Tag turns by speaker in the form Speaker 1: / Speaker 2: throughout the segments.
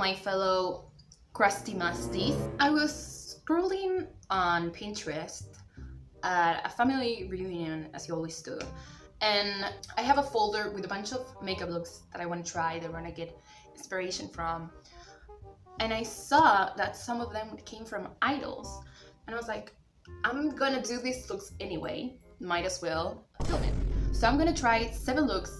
Speaker 1: my fellow crusty musties. I was scrolling on Pinterest at a family reunion, as you always do, and I have a folder with a bunch of makeup looks that I want to try, that I want to get inspiration from. And I saw that some of them came from idols, and I was like, I'm gonna do these looks anyway, might as well film it. So I'm gonna try 7 looks,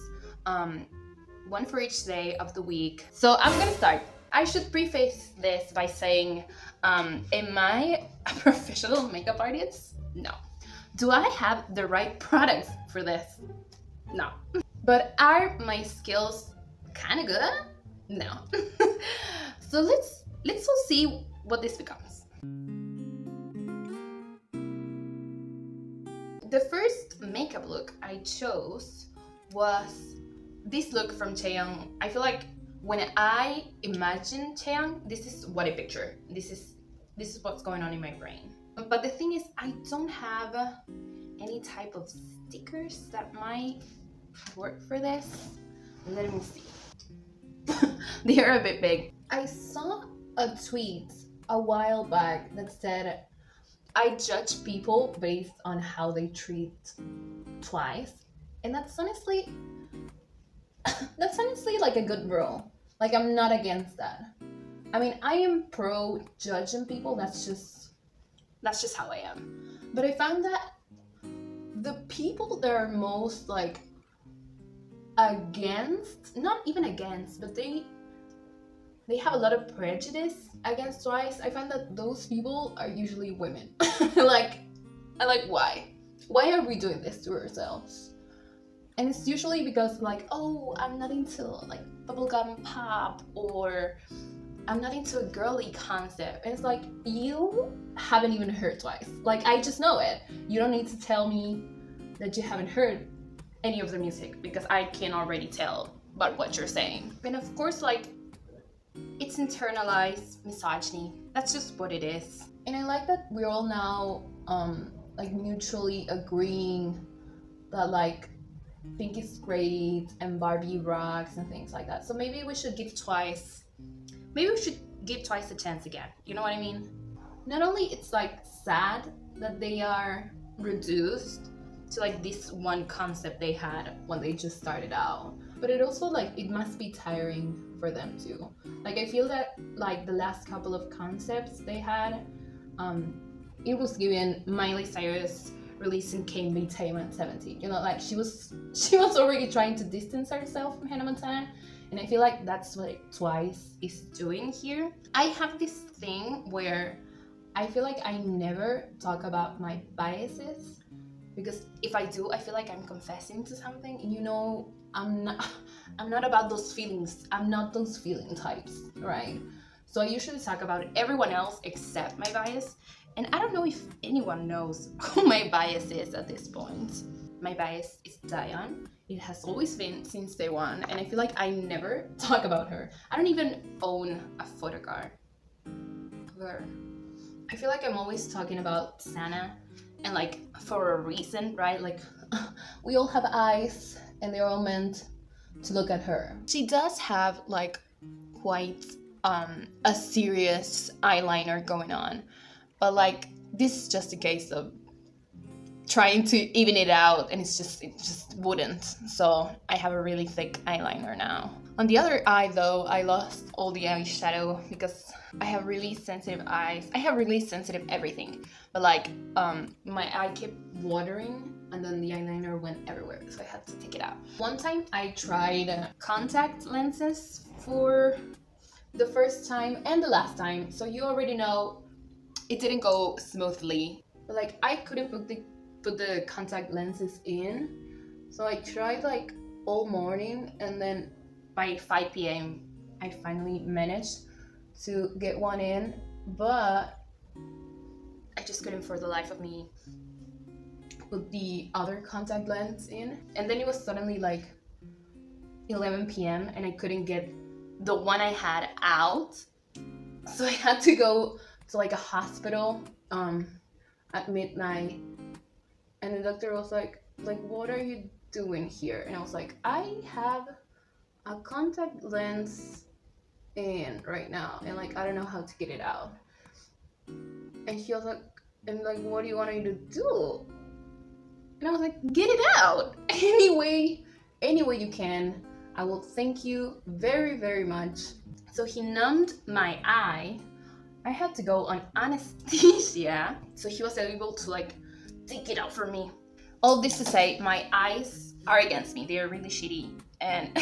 Speaker 1: one for each day of the week. So I'm gonna start. I should preface this by saying, am I a professional makeup artist? No. Do I have the right products for this? No. But are my skills kind of good? No. So let's all see what this becomes. The first makeup look I chose was this look from Chaeyoung. I feel like when I imagine Chaeyoung, this is what I picture. This is what's going on in my brain. But the thing is, I don't have any type of stickers that might work for this. Let me see. They are a bit big. I saw a tweet a while back that said, I judge people based on how they treat Twice. And that's honestly like a good rule. Like, I'm not against that. I mean, I am pro judging people. That's just how I am. But I found that the people that are most like against, not even against, but they have a lot of prejudice against Twice. I find that those people are usually women. Like, why? Why are we doing this to ourselves? And it's usually because like, oh, I'm not into like bubblegum pop, or I'm not into a girly concept. And it's like, you haven't even heard Twice. Like, I just know it. You don't need to tell me that you haven't heard any of the music, because I can already tell by what you're saying. And of course, like, it's internalized misogyny. That's just what it is. And I like that we're all now like mutually agreeing that like Pink is great and Barbie rocks and things like that. So maybe we should give Twice a chance again. You know what I mean? Not only it's like sad that they are reduced to like this one concept they had when they just started out, but it also like, it must be tiring for them too. Like, I feel that like the last couple of concepts they had, it was given Miley Cyrus releasing Can't Be Tamed at 17. You know, like she was already trying to distance herself from Hannah Montana, and I feel like that's what Twice is doing here. I have this thing where I feel like I never talk about my biases, because if I do, I feel like I'm confessing to something, and you know, I'm not about those feelings. I'm not those feeling types, right? So I usually talk about everyone else except my bias. And I don't know if anyone knows who my bias is at this point. My bias is Dion. It has always been since day one, and I feel like I never talk about her. I don't even own a photo card of her. I feel like I'm always talking about Sana, and like for a reason, right? Like, we all have eyes, and they're all meant to look at her. She does have like quite a serious eyeliner going on, but like, this is just a case of trying to even it out, and it just wouldn't. So I have a really thick eyeliner now. On the other eye though, I lost all the eyeshadow because I have really sensitive eyes. I have really sensitive everything, but like my eye kept watering, and then the eyeliner went everywhere, so I had to take it out. One time I tried contact lenses for the first time and the last time, so you already know it didn't go smoothly. But like, I couldn't put the contact lenses in, so I tried like all morning, and then by 5 p.m. I finally managed to get one in, but I just couldn't for the life of me put the other contact lens in. And then it was suddenly like 11 p.m. and I couldn't get the one I had out, so I had to go to like a hospital at midnight, and the doctor was like, what are you doing here? And I was like, I have a contact lens in right now, and like I don't know how to get it out. And he was like, and like, what do you want me to do? And I was like, get it out any way you can. I will thank you very, very much. So he numbed my eye. I had to go on anesthesia, so he was able to like take it out for me. All this to say, my eyes are against me. They are really shitty, and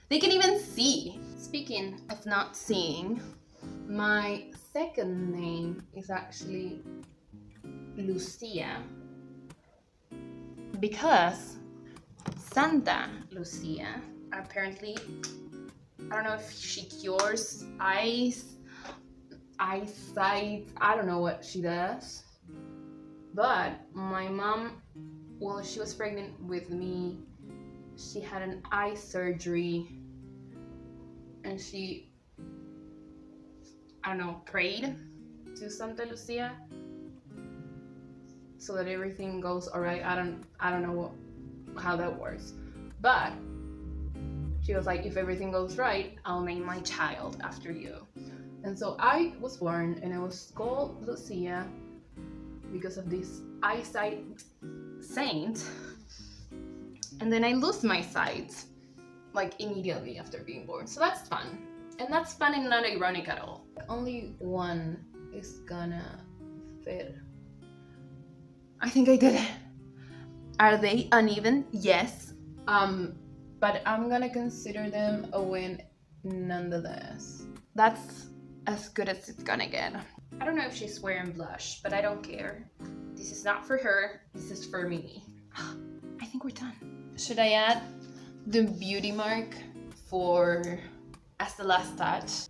Speaker 1: they can even see. Speaking of not seeing, my second name is actually Lucia, because Santa Lucia apparently, I don't know if she cures eyesight, I don't know what she does, but my mom, while she was pregnant with me, she had an eye surgery, and she, I don't know, prayed to Santa Lucia so that everything goes all right. I don't know how that works, but she was like, if everything goes right, I'll name my child after you. And so I was born, and I was called Lucia because of this eyesight saint. And then I lose my sight like immediately after being born. So that's fun. And that's fun and not ironic at all. Only one is gonna fit. I think I did it. Are they uneven? Yes. But I'm gonna consider them a win nonetheless. That's as good as it's gonna get. I don't know if she's wearing blush, but I don't care. This is not for her, this is for me. I think we're done. Should I add the beauty mark for as the last touch?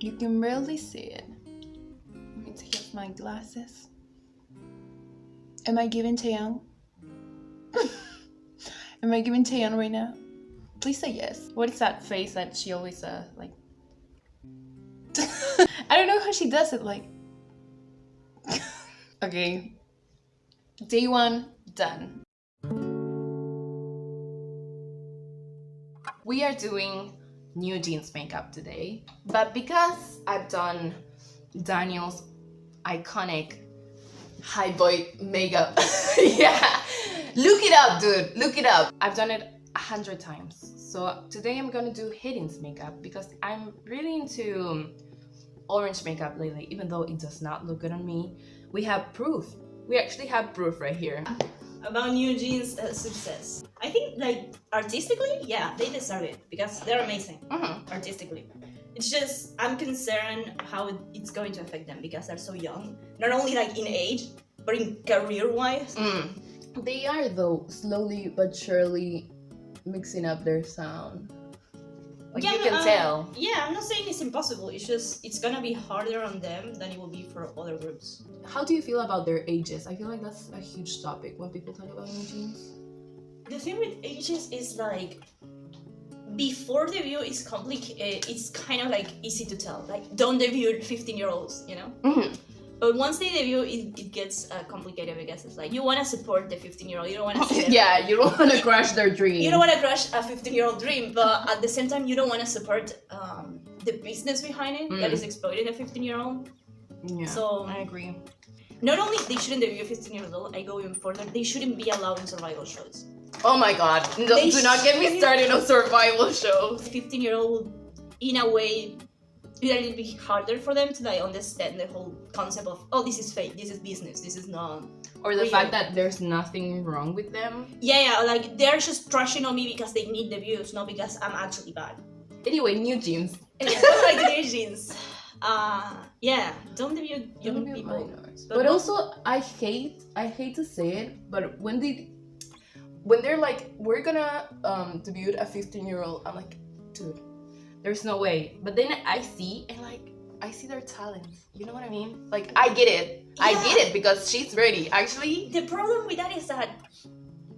Speaker 1: You can barely see it. Let me take off my glasses. Am I giving Taeyang? Am I giving Taeyang right now? Please say yes. What is that face that she always like? I don't know how she does it, like. Okay. Day 1 done. We are doing New Jeans makeup today, but because I've done Daniel's iconic high boy makeup, yeah, look it up, dude, look it up. I've done it 100 times. So today I'm gonna do Hayden's makeup because I'm really into orange makeup lately, even though it does not look good on me. We have proof. We actually have proof right here.
Speaker 2: About New Jeans' success. I think, like, artistically, yeah, they deserve it because they're amazing. Artistically. It's just, I'm concerned how it's going to affect them because they're so young. Not only, like, in age, but in career-wise.
Speaker 1: They are, though, slowly but surely mixing up their sound. Like,
Speaker 2: yeah,
Speaker 1: you can tell.
Speaker 2: Yeah, I'm not saying it's impossible. It's just, it's gonna be harder on them than it will be for other groups.
Speaker 1: How do you feel about their ages? I feel like that's a huge topic when people talk about New Jeans.
Speaker 2: The thing with ages is like, before debut is complicated. It's kind of like easy to tell. Like, don't debut 15-year-olds, you know? But once they debut, it gets complicated because it's like, you want to support the 15-year-old. You don't want to see them.
Speaker 1: Yeah, you don't want to crush their dream.
Speaker 2: You don't want to crush a 15-year-old dream, but at the same time, you don't want to support the business behind it that is exploiting a 15-year-old.
Speaker 1: Yeah,
Speaker 2: so
Speaker 1: I agree.
Speaker 2: Not only they shouldn't debut 15-year-old, I go even further, they shouldn't be allowed in survival shows.
Speaker 1: Oh my god, do not get me started on survival shows.
Speaker 2: 15-year-old, in a way, it'll be harder for them to like understand the whole concept of, oh, this is fake, this is business, this is not.
Speaker 1: Or the fact that there's nothing wrong with them.
Speaker 2: Yeah, like they're just trashing on me because they need the views, not because I'm actually bad.
Speaker 1: Anyway, New Jeans.
Speaker 2: Anyway, like New Jeans. Yeah, don't debut young people.
Speaker 1: But also, I hate to say it, but when they're like, we're gonna debut a 15-year-old, I'm like, dude, there's no way. But then I see their talents. You know what I mean? Like, I get it. Yeah. I get it because she's ready. Actually,
Speaker 2: the problem with that is that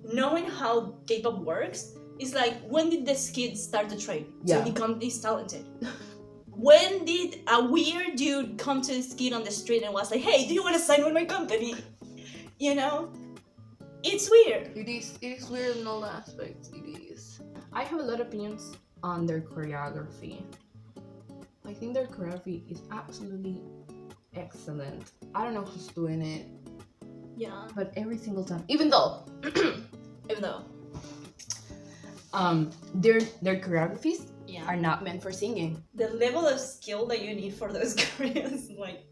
Speaker 2: knowing how K-pop works is like, when did these kids start to train to become this talented? When did a weird dude come to this kid on the street and was like, hey, do you want to sign with my company? You know? It's weird.
Speaker 1: It is weird in all aspects. It is. I have a lot of opinions on their choreography. I think their choreography is absolutely excellent. I don't know who's doing it.
Speaker 2: Yeah.
Speaker 1: But every single time, even though their choreographies are not meant for singing.
Speaker 2: The level of skill that you need for those choreos, like.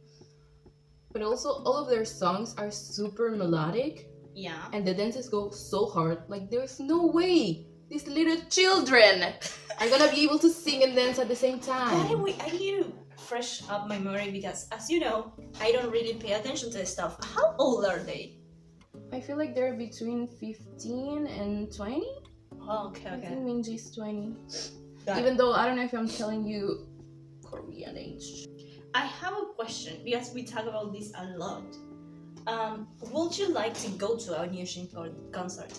Speaker 1: But also, all of their songs are super melodic.
Speaker 2: Yeah.
Speaker 1: And the dances go so hard. Like, there's no way these little children are gonna be able to sing and dance at the same time.
Speaker 2: By the way, I need to fresh up my memory because, as you know, I don't really pay attention to this stuff. How old are they?
Speaker 1: I feel like they're between 15 and 20.
Speaker 2: Oh, okay.
Speaker 1: I think Minji's 20.
Speaker 2: Got
Speaker 1: Even though I don't know if I'm telling you Korean age.
Speaker 2: I have a question because we talk about this a lot. Would you like to go to a new Shinto concert?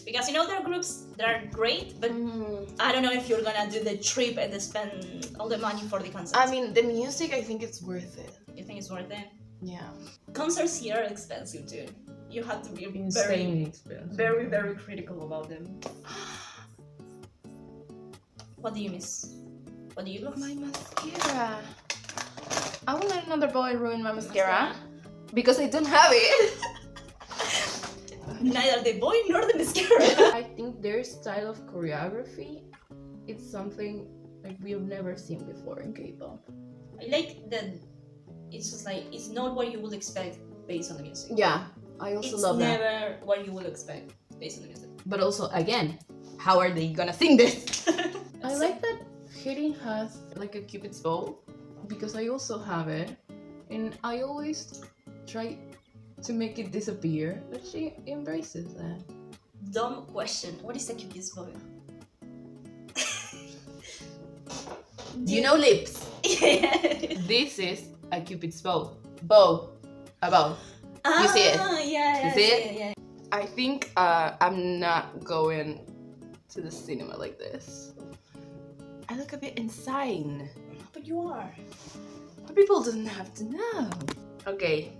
Speaker 2: Because you know there are groups that are great, but I don't know if you're gonna do the trip and spend all the money for the concert.
Speaker 1: I mean, the music, I think it's worth it.
Speaker 2: You think it's worth it?
Speaker 1: Yeah.
Speaker 2: Concerts here are expensive too. You have to be
Speaker 1: Insanely expensive.
Speaker 2: very, very critical about them. What do you miss? What do you love?
Speaker 1: My mascara. I won't let another boy ruin my mascara. Because I don't have it.
Speaker 2: Neither the boy nor the mascara.
Speaker 1: I think their style of choreography, it's something like we've never seen before in K-pop.
Speaker 2: I like that it's just like, it's not what you would expect based on the music.
Speaker 1: Yeah, I also love that.
Speaker 2: It's never what you would expect based on the music.
Speaker 1: But also, again, how are they gonna sing this? I like that Hidden has like a Cupid's bow because I also have it. And I always try to make it disappear, but she embraces that.
Speaker 2: Dumb question. What is the Cupid's bow?
Speaker 1: You know lips. This is a Cupid's bow. A bow. You see it?
Speaker 2: Yeah.
Speaker 1: You see it?
Speaker 2: Yeah.
Speaker 1: I think I'm not going to the cinema like this. I look a bit insane.
Speaker 2: But you are.
Speaker 1: But people doesn't have to know. Okay.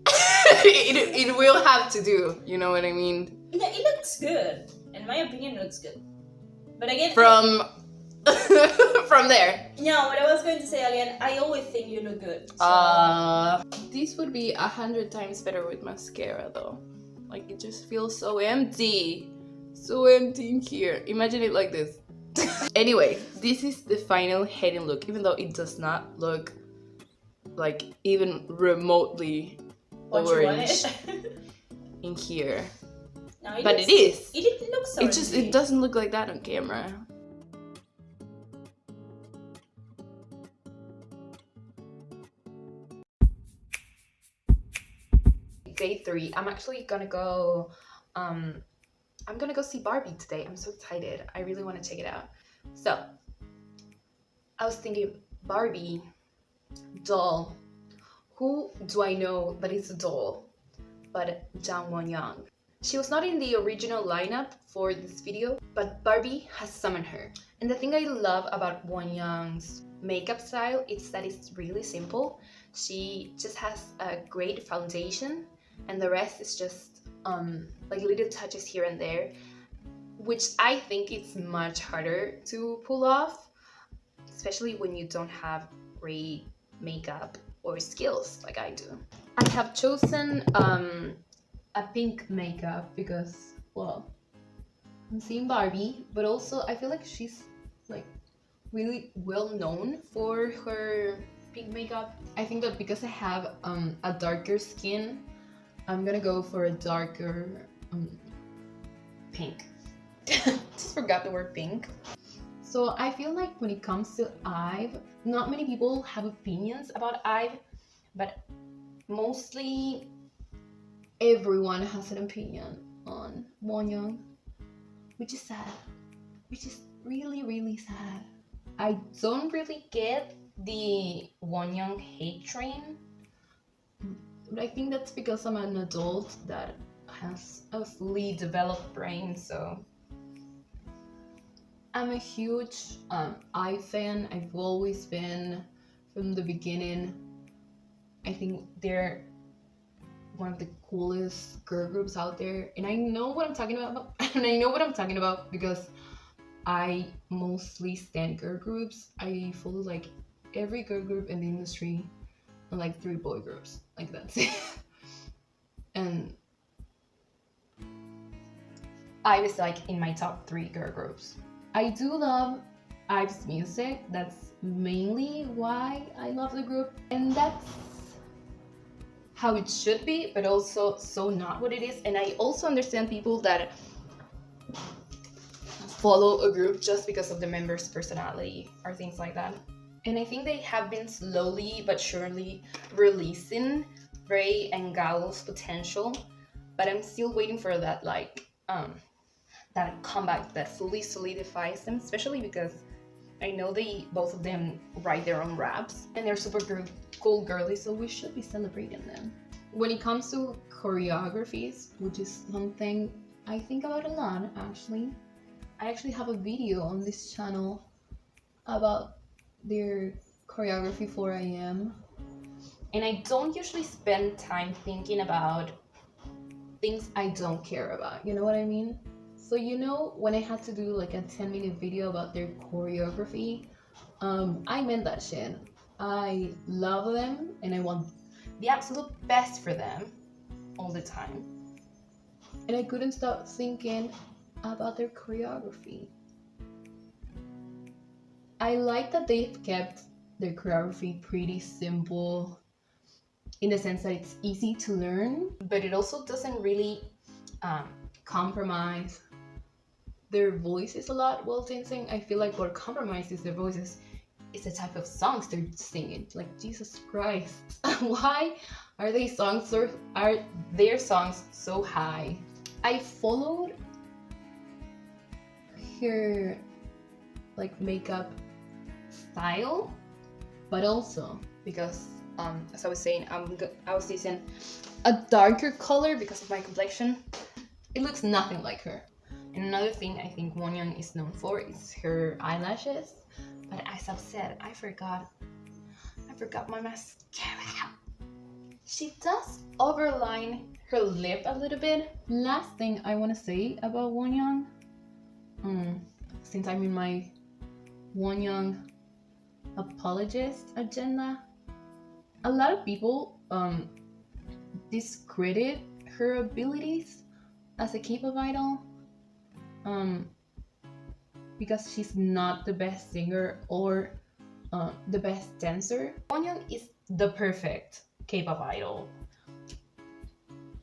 Speaker 1: it will have to do, you know what I mean?
Speaker 2: It looks good. In my opinion, it looks good. But again,
Speaker 1: from there.
Speaker 2: No, what I was going to say again, I always think you look good. So.
Speaker 1: This would be 100 times better with mascara though. Like it just feels so empty. So empty in here. Imagine it like this. Anyway, this is the final heading look, even though it does not look like even remotely orange in here.
Speaker 2: No,
Speaker 1: but it is.
Speaker 2: It looks orange.
Speaker 1: It doesn't look like that on camera. Day 3. I'm actually gonna go I'm gonna go see Barbie today. I'm so excited. I really want to check it out. So I was thinking, Barbie doll. Who do I know that is a doll but Jang Won-young? She was not in the original lineup for this video, but Barbie has summoned her. And the thing I love about Won-young's makeup style is that it's really simple. She just has a great foundation and the rest is just like little touches here and there, which I think it's much harder to pull off, especially when you don't have great makeup or skills like I do. I have chosen a pink makeup because, well, I'm seeing Barbie, but also I feel like she's like really well known for her pink makeup. I think that because I have a darker skin, I'm gonna go for a darker pink. Just forgot the word pink. So I feel like when it comes to IVE, not many people have opinions about IVE, but mostly everyone has an opinion on Won-young, which is sad, which is really, really sad. I don't really get the Won-young hate train, but I think that's because I'm an adult that has a fully developed brain, so I'm a huge IVE fan. I've always been from the beginning. I think they're one of the coolest girl groups out there, and I know what I'm talking about. And I know what I'm talking about because I mostly stand girl groups. I follow like every girl group in the industry and like 3 boy groups. Like that's it. And I was like in my top 3 girl groups. I do love Ive's music. That's mainly why I love the group, and that's how it should be, but also so not what it is. And I also understand people that follow a group just because of the members' personality or things like that. And I think they have been slowly but surely releasing Ray and Gao's potential, but I'm still waiting for that that comeback that fully solidifies them, especially because I know both of them write their own raps and they're super cool girly, so we should be celebrating them. When it comes to choreographies, which is something I think about a lot actually, I actually have a video on this channel about their choreography for IM, and I don't usually spend time thinking about things I don't care about, you know what I mean? So when I had to do like a 10-minute video about their choreography, I meant that shit. I love them and I want the absolute best for them all the time. And I couldn't stop thinking about their choreography. I like that they've kept their choreography pretty simple in the sense that it's easy to learn, but it also doesn't really compromise their voices a lot while dancing. I feel like what compromises their voices is the type of songs they're singing. Like, Jesus Christ, why are their songs so high? I followed her like makeup style, but also because as I was saying, I was using a darker color because of my complexion. It looks nothing like her. And another thing I think Wonyoung is known for is her eyelashes. But as I've said, I forgot my mascara. She does overline her lip a little bit. Last thing I want to say about Wonyoung, since I'm in my Wonyoung apologist agenda, a lot of people discredit her abilities as a K-pop idol. Because she's not the best singer or the best dancer. Wonyoung is the perfect K-pop idol.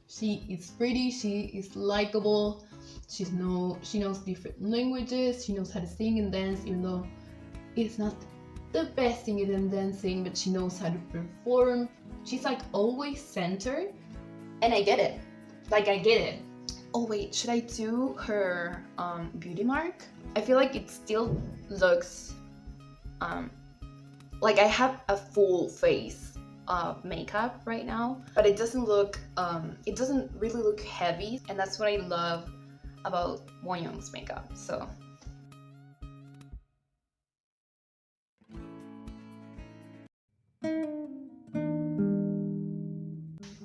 Speaker 1: She is pretty, she is likable, she knows different languages, she knows how to sing and dance, even though it's not the best singing and dancing, but she knows how to perform. She's like always centered, and I get it. Like, I get it. Oh wait, should I do her beauty mark? I feel like it still looks like I have a full face of makeup right now, but it doesn't really look heavy, and that's what I love about Wonyoung's makeup. So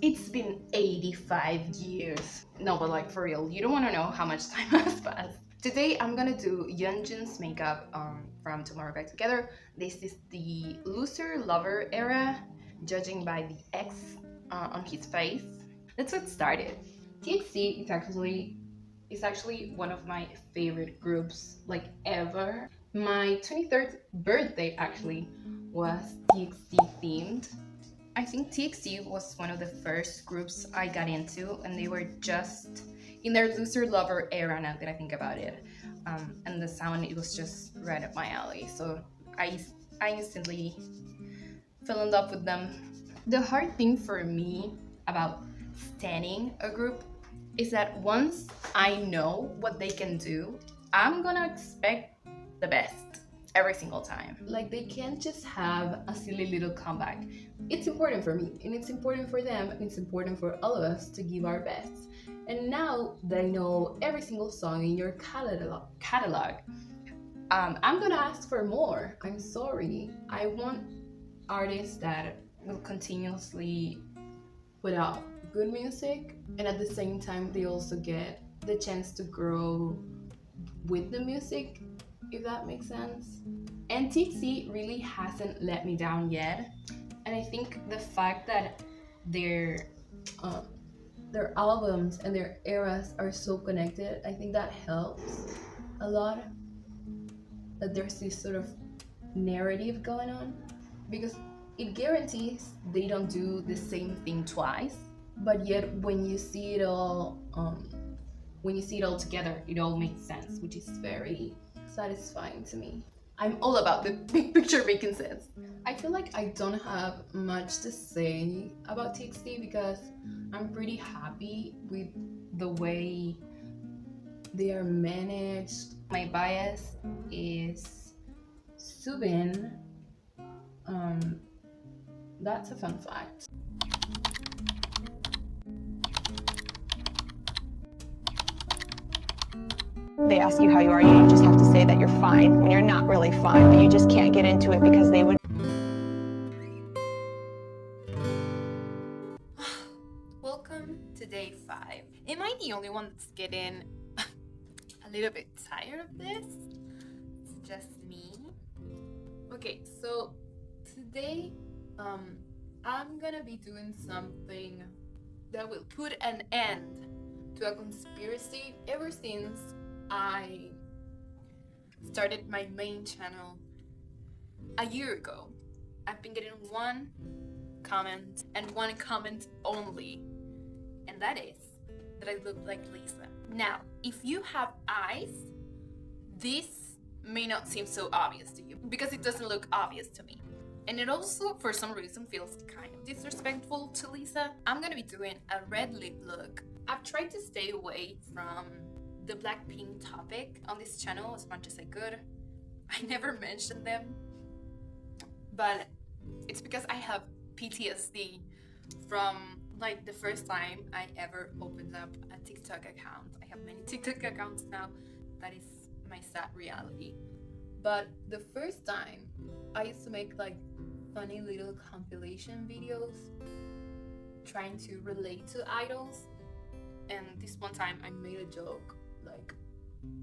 Speaker 1: it's been 85 years. No, but like for real, you don't want to know how much time has passed. Today I'm gonna do Yeonjun's makeup from Tomorrow Back Together. This is the loser lover era, judging by the X on his face. Let's get started. TXT is actually one of my favorite groups like ever. My 23rd birthday actually was TXT themed. I think TXT was one of the first groups I got into, and they were just in their loser lover era now that I think about it. And the sound, it was just right up my alley. So I instantly fell in love with them. The hard thing for me about standing a group is that once I know what they can do, I'm gonna expect the best every single time. Like, they can't just have a silly little comeback. It's important for me, and it's important for them, and it's important for all of us to give our best. And now that I know every single song in your catalog, I'm gonna ask for more. I'm sorry. I want artists that will continuously put out good music, and at the same time they also get the chance to grow with the music, if that makes sense. And TXT really hasn't let me down yet, and I think the fact that their um, their albums and their eras are so connected, I think that helps a lot. That there's this sort of narrative going on, because it guarantees they don't do the same thing twice. But yet, when you see it all together, it all makes sense, which is very satisfying to me. I'm all about the big picture making sense. I feel like I don't have much to say about TXT because I'm pretty happy with the way they are managed. My bias is Subin. That's a fun fact.
Speaker 3: They ask you how you are, you just have to say that you're fine when you're not really fine, but you just can't get into it because they would.
Speaker 1: Welcome to day 5. Am I the only one that's getting a little bit tired of this? It's just me. Okay, so today I'm gonna be doing something that will put an end to a conspiracy ever since I started my main channel a year ago. I've been getting one comment and one comment only, and that is that I look like Lisa. Now, if you have eyes, this may not seem so obvious to you because it doesn't look obvious to me. And it also, for some reason, feels kind of disrespectful to Lisa. I'm gonna be doing a red lip look. I've tried to stay away from the Blackpink topic on this channel as much as I could. I never mentioned them, but it's because I have PTSD from like the first time I ever opened up a TikTok account. I have many TikTok accounts now. That is my sad reality. But the first time I used to make like funny little compilation videos trying to relate to idols, and this one time I made a joke like,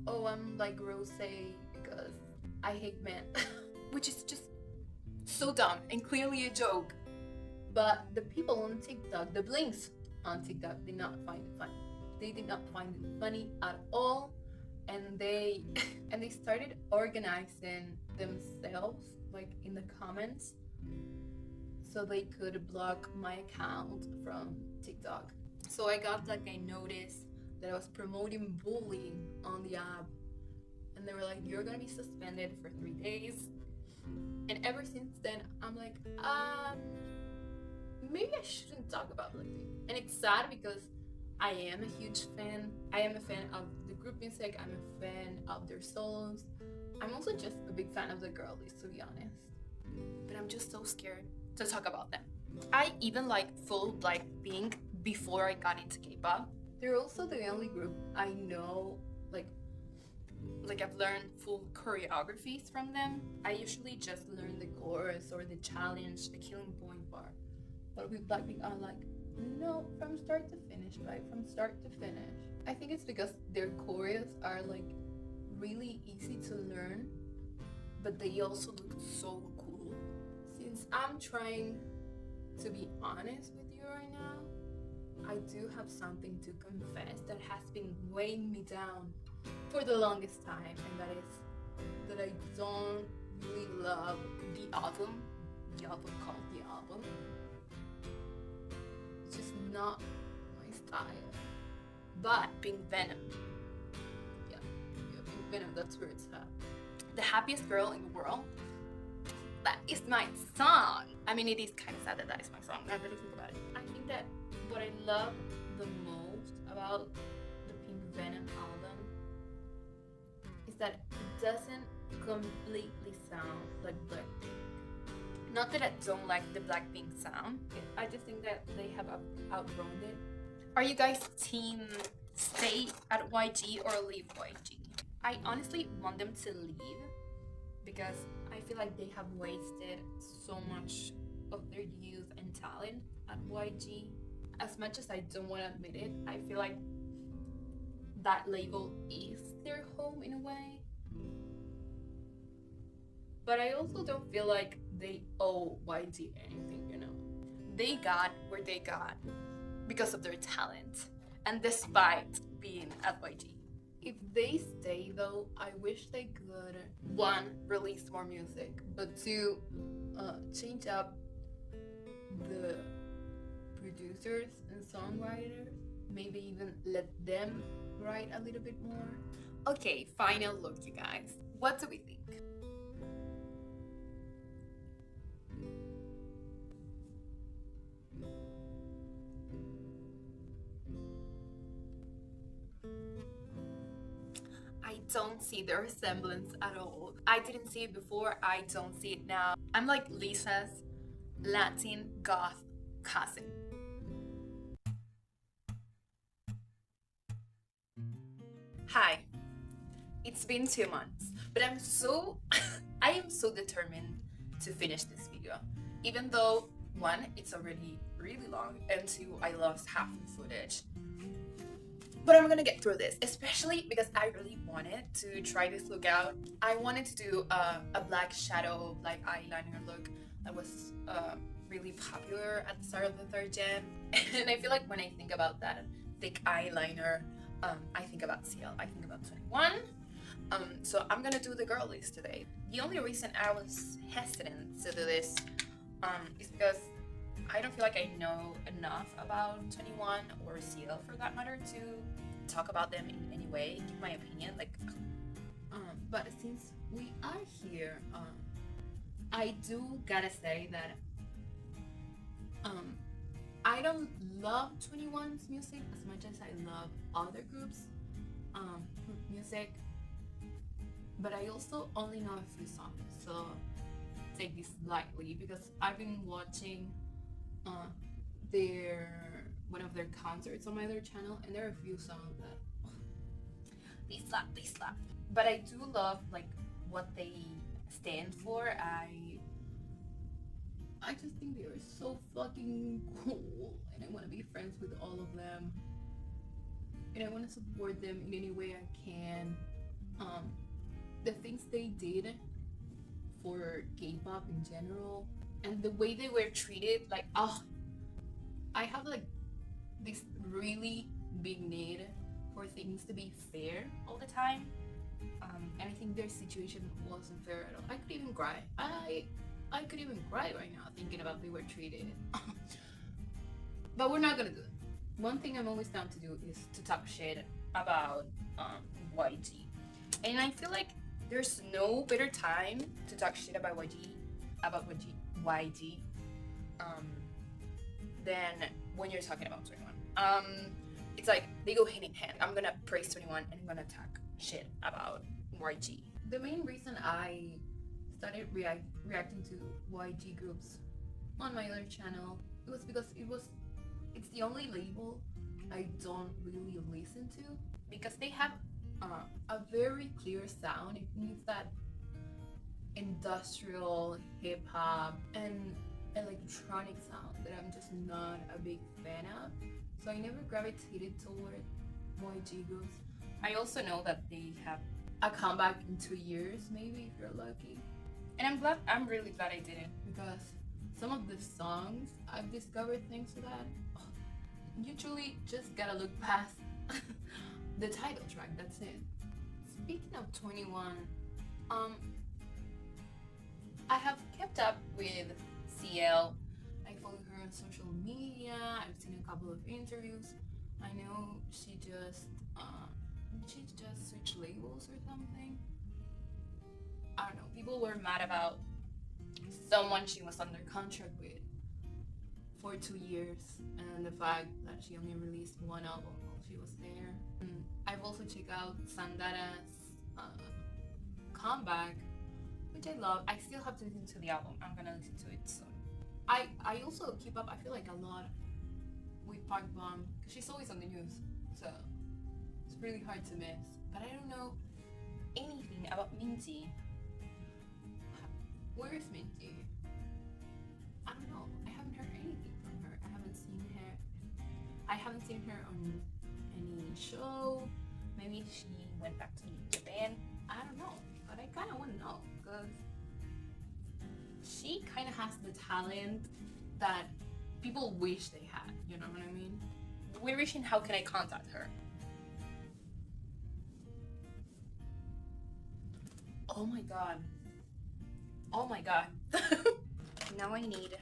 Speaker 1: oh, I'm like Rose because I hate men, which is just so dumb and clearly a joke. But the people on TikTok, the blinks on TikTok, did not find it funny. They did not find it funny at all, and they started organizing themselves like in the comments so they could block my account from TikTok. So I got like a notice that I was promoting bullying on the app, and they were like, you're gonna be suspended for 3 days. And ever since then I'm like, maybe I shouldn't talk about Blackpink. And it's sad because I am a huge fan. I am a fan of the group music. I'm a fan of their solos. I'm also just a big fan of the girlies, to be honest. But I'm just so scared to talk about them. I even like full Blackpink before I got into K-pop. They're also the only group I know like I've learned full choreographies from them. I usually just learn the chorus or the challenge, the killing point part. But with Blackpink, I'm like, no, from start to finish, right? From start to finish. I think it's because their choreos are like really easy to learn, but they also look so cool. Since I'm trying to be honest with you right now, I do have something to confess that has been weighing me down for the longest time, and that is that I don't really love the album called The Album. It's just not my style. But Pink Venom, yeah, Pink Venom, that's where it's at. The Happiest Girl in the World, that is my song. I mean, it is kind of sad that is my song, now that I think about it. I think that what I love the most about the Pink Venom album is that it doesn't completely sound like Blackpink. Not that I don't like the Blackpink sound, I just think that they have outgrown it. Are you guys team stay at YG or leave YG? I honestly want them to leave because I feel like they have wasted so much of their youth and talent at YG. as much as I don't want to admit it, I feel like that label is their home in a way. But I also don't feel like they owe YG anything, you know. They got where they got because of their talent and despite being at YG. If they stay though, I wish they could, one, release more music, but two, change up the producers and songwriters, maybe even let them write a little bit more. Okay, final look, you guys. What do we think? I don't see the resemblance at all. I didn't see it before, I don't see it now. I'm like Lisa's Latin goth cousin. Hi, it's been 2 months, but I am so determined to finish this video. Even though, one, it's already really long, and two, I lost half the footage. But I'm gonna get through this, especially because I really wanted to try this look out. I wanted to do a black shadow, black eyeliner look that was really popular at the start of the third gen. And I feel like when I think about that thick eyeliner, I think about CL, I think about 21. So I'm gonna do the girlies today. The only reason I was hesitant to do this is because I don't feel like I know enough about 21 or CL for that matter to talk about them in any way, give my opinion, like, but since we are here, I do gotta say that I don't love 21's music as much as I love other groups' group music, but I also only know a few songs, so take this lightly because I've been watching one of their concerts on my other channel, and there are a few songs that they slap. But I do love like what they stand for. I just think they are so fucking cool, and I want to be friends with all of them, and I want to support them in any way I can. The things they did for K-pop in general, and the way they were treated, like, I have like this really big need for things to be fair all the time, and I think their situation wasn't fair at all. I could even cry. I could even cry right now thinking about they were treated. But we're not gonna do it. One thing I'm always down to do is to talk shit about YG, and I feel like there's no better time to talk shit about YG than when you're talking about 21. It's like they go hand in hand. I'm gonna praise 21 and I'm gonna talk shit about YG. The main reason I started reacting to YG groups on my other channel, it was because it's the only label I don't really listen to, because they have a very clear sound. It needs that industrial hip hop and electronic sound that I'm just not a big fan of, so I never gravitated toward YG groups. I also know that they have a comeback in 2 years, maybe, if you're lucky, and I'm really glad I didn't, because some of the songs I've discovered thanks to that, you truly just gotta look past the title track, that's it. Speaking of 21, I have kept up with CL. I follow her on social media. I've seen a couple of interviews. I know she just switched labels or something. I don't know. People were mad about someone she was under contract with for 2 years, and the fact that she only released one album while she was there. I've also checked out Sandara's comeback, which I love. I still have to listen to the album. I'm gonna listen to it soon. I also keep up, I feel like, a lot with Park Bom, because she's always on the news, so it's really hard to miss. But I don't know anything about Minzy. Where is Minzy? I don't know. I haven't heard anything from her. I haven't seen her I haven't seen her on any show. Maybe she went back to Japan. I don't know, but I kind of want to know because she kind of has the talent that people wish they had. You know what I mean? We're wishing, how can I contact her? Oh my god. Oh my god. Now I need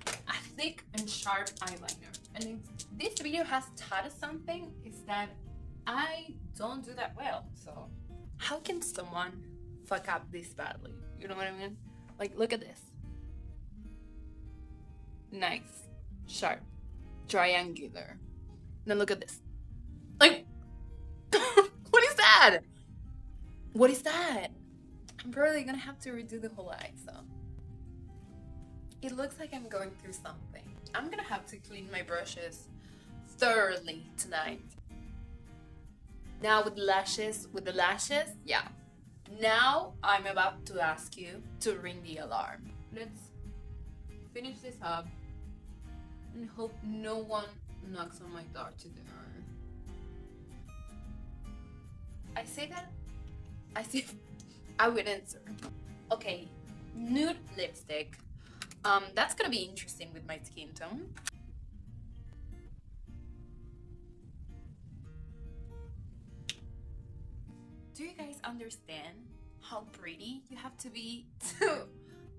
Speaker 1: a thick and sharp eyeliner. And if this video has taught us something, is that I don't do that well. So how can someone fuck up this badly? You know what I mean? Like, look at this. Nice, sharp, triangular. Then look at this. Like, what is that? What is that? I'm probably gonna have to redo the whole eye, so. It looks like I'm going through something. I'm gonna have to clean my brushes thoroughly tonight. Now with the lashes, yeah. Now I'm about to ask you to ring the alarm. Let's finish this up and hope no one knocks on my door today. I say that as if I would answer. Okay, nude lipstick. That's gonna be interesting with my skin tone. Do you guys understand how pretty you have to be to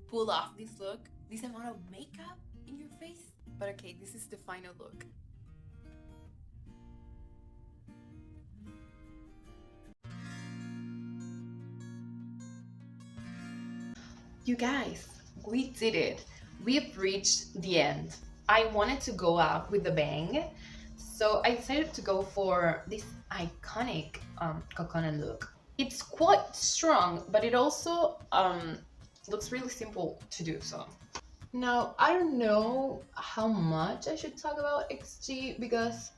Speaker 1: pull off this look? This amount of makeup in your face? But okay, this is the final look. You guys, we did it. We have reached the end. I wanted to go out with a bang, so I decided to go for this iconic coconut look. It's quite strong, but it also looks really simple to do so. Now, I don't know how much I should talk about XG because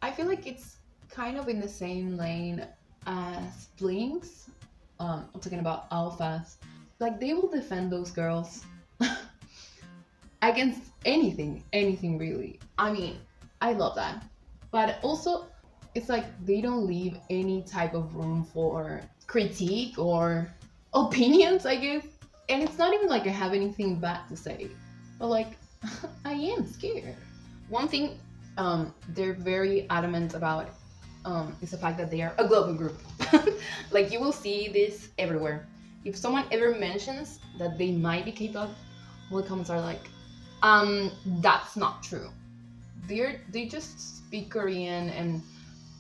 Speaker 1: I feel like it's kind of in the same lane as Blinks. I'm talking about alphas. Like, they will defend those girls against anything really. I mean, I love that. But also, it's like they don't leave any type of room for critique or opinions, I guess. And it's not even like I have anything bad to say, but like, I am scared. One thing they're very adamant about is the fact that they are a global group. Like, you will see this everywhere. If someone ever mentions that they might be K-pop, all the comments are like, that's not true. They just speak Korean and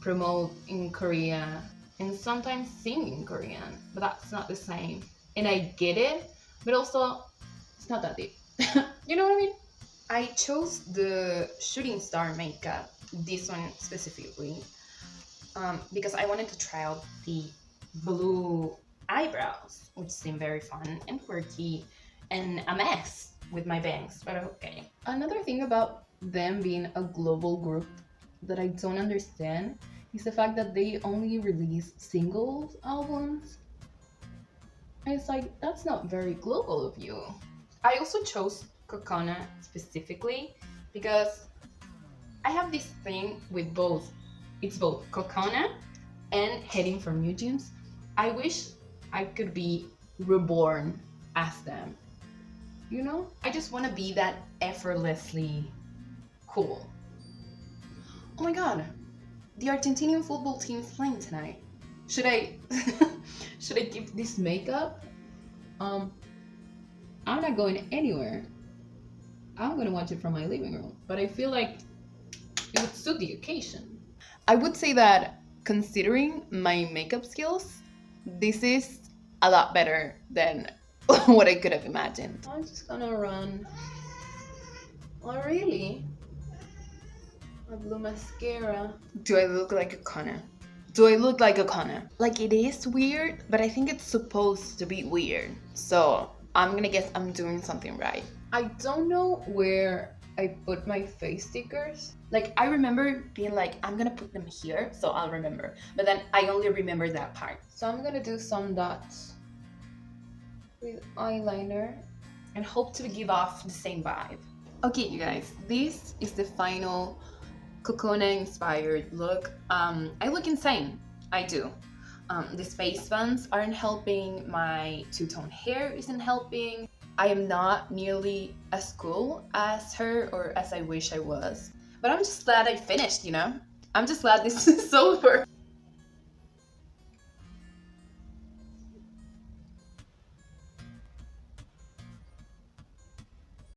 Speaker 1: promote in Korea and sometimes sing in Korean, but that's not the same. And I get it, but also it's not that deep. You know what I mean? I chose the shooting star makeup, this one specifically, because I wanted to try out the blue eyebrows, which seem very fun and quirky and a mess with my bangs, but okay. Another thing about them being a global group that I don't understand is the fact that they only release singles albums. And it's like, that's not very global of you. I also chose Coconut specifically because I have this thing with both. It's both Coconut and Heading for New Dreams. I wish I could be reborn as them. You know? I just want to be that effortlessly cool. Oh my god, the Argentinian football team is playing tonight. Should I should I keep this makeup? I'm not going anywhere. I'm gonna watch it from my living room, but I feel like it would suit the occasion. I would say that considering my makeup skills, this is a lot better than what I could have imagined. I'm just gonna run. Oh really? My blue mascara. Do I look like a Connor? Do I look like a Connor? Like, it is weird, but I think it's supposed to be weird. So I'm gonna guess I'm doing something right. I don't know where I put my face stickers. Like, I remember being like, I'm gonna put them here, so I'll remember. But then I only remember that part. So I'm gonna do some dots with eyeliner and hope to give off the same vibe. Okay, you guys, this is the final Kokona inspired look. I look insane. I do. The space buns aren't helping. My two-tone hair isn't helping. I am not nearly as cool as her or as I wish I was. But I'm just glad I finished, you know? I'm just glad this is over.